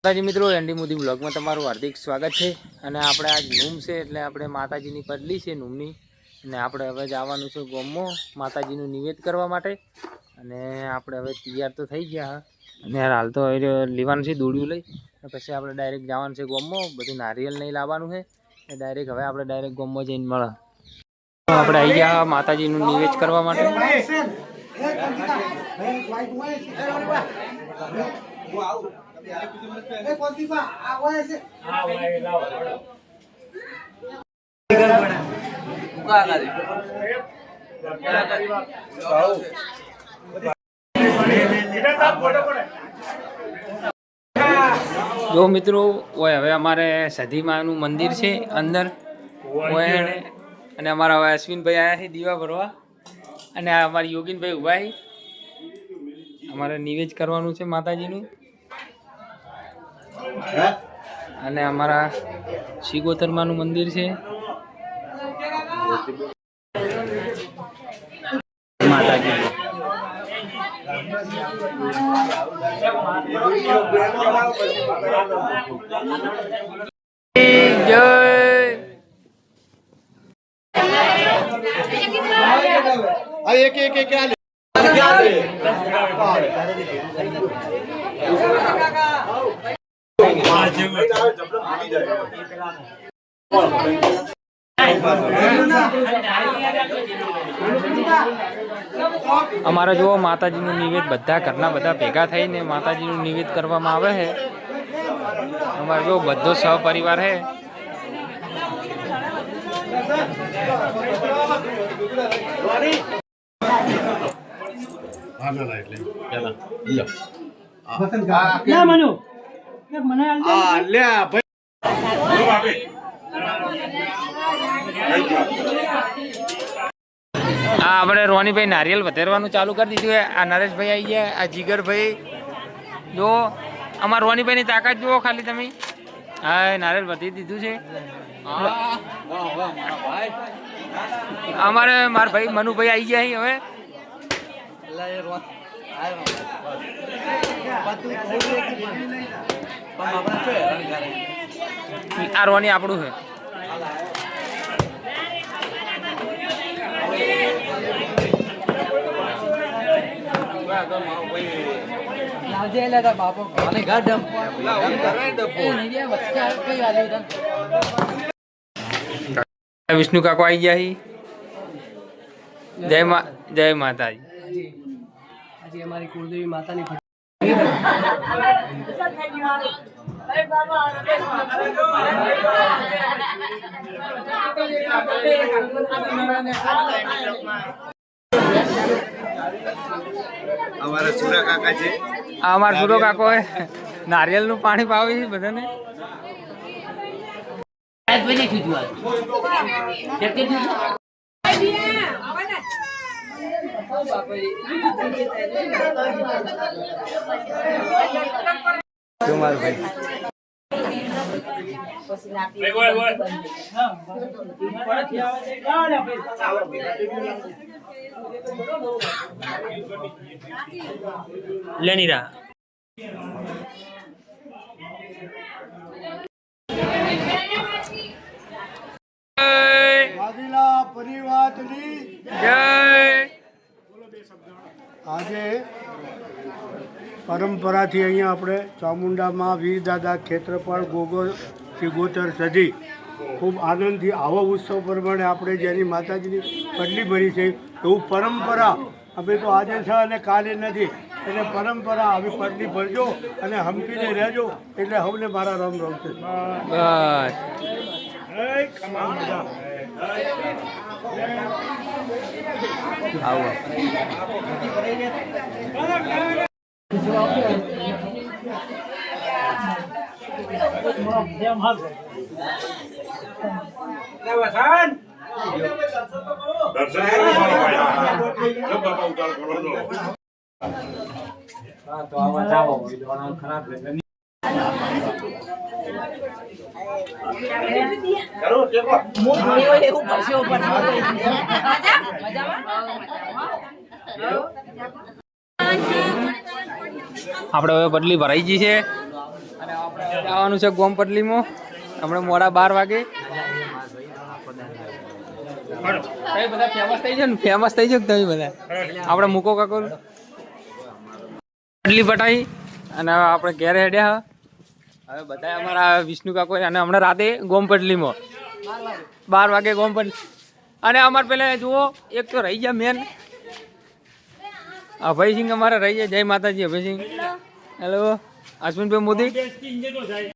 માતાજી મિત્રો, એન્ડી મોદી બ્લોગમાં તમારું હાર્દિક સ્વાગત છે। અને આપણે આજ નૂમ છે એટલે આપણે માતાજીની પડલી છે નૂમની, અને આપણે હવે જવાનું છે ગોમમાં માતાજીનું નિવેદ કરવા માટે। અને આપણે હવે તૈયાર તો થઈ ગયા અને હાલ તો લેવાનું છે દોડ્યું લઈ, પછી આપણે ડાયરેક્ટ જવાનું છે ગોમમાં। બધું નારિયેલ નહીં લાવવાનું છે, ડાયરેક્ટ હવે આપણે ડાયરેક્ટ ગોમમાં જઈને મળે। આપણે આવી ગયા માતાજીનું નિવેદ કરવા માટે। જો મિત્રો, ઓય હવે અમારે સધીમાનું મંદિર છે અંદર ઓય, અને અમારા હવે અશ્વિનભાઈ આવ્યા છે દીવા ભરવા, અને આ અમારી યોગીનભાઈ ઉભા છે। અમારે નિવેદ કરવાનું છે માતાજીનું, અને અમારા શિગોતરમાનું મંદિર છે માતાજી। જય एक एक एक क्या અમારા જો માતાજીનું નિવેદ બધા ઘરના બધા ભેગા થઈને માતાજીનું નિવેદ કરવામાં આવે છે। અમારો જો બધો સહપરિવાર છે। આપણે રોનીભાઈ નારિયેલ વધેરવાનું ચાલુ કરી દીધું છે। આ નરેશભાઈ આવી ગયા, આ જીગરભાઈ જો અમારા રોનીભાઈની તાકાત જુઓ ખાલી તમે। હા, નારિયેલ વધી દીધું છે। અમારે મારા ભાઈ મનુભાઈ આવી ગયા હવે। આ રોની આપણું છે। વિષ્ણુ કાકો આવી ગયા। જય માતાજી। આજે અમારી કુળદેવી માતાની हमारा सूरा काका છે। આ અમારા સુરો કાકો હે, નારિયેલનું પાણી પાવે છે બધાને। લેનીરા પરિવારની જય। આજે પરંપરાથી અહીંયા આપણે ચામુંડામાં વીરદાદા ખેત્રપાળ ગોગોર સિગોતર સધી ખૂબ આનંદથી આવા ઉત્સવ પ્રમાણે આપણે જેની માતાજીની પડલી ભરી છે એવું પરંપરા અમે તો આજે છે અને કાલે નથી, એટલે પરંપરા આવી પડલી ભરજો અને હંપીને રહેજો। એટલે હવને મારા રામ રામ છે। આવો આપણે હવે બદલી ભરાઈ ગઈ છે અને આપણે આવવાનું છે ગોમ પટલીમાં હમણાં મોડા 12 વાગે. તમે બધા ફેમસ થઈ જાવ ને, ફેમસ થઈ જાવ તમે બધા. આપણે મૂકો કાકો પટલી પટાઈ અને હવે આપણે ઘેરે હેડ્યા. હવે બધા અમારા વિષ્ણુ કાકો અને હમણાં રાતે ગોમ પટલીમાં 12 વાગે ગોમ પટલી. અને અમારે પેલા જુઓ એક તો રહી ગયા મેન અભયસિંહ, અમારે રહી જાય. જય માતાજી અભયસિંહ. હેલો અશ્વિનભાઈ મોદી.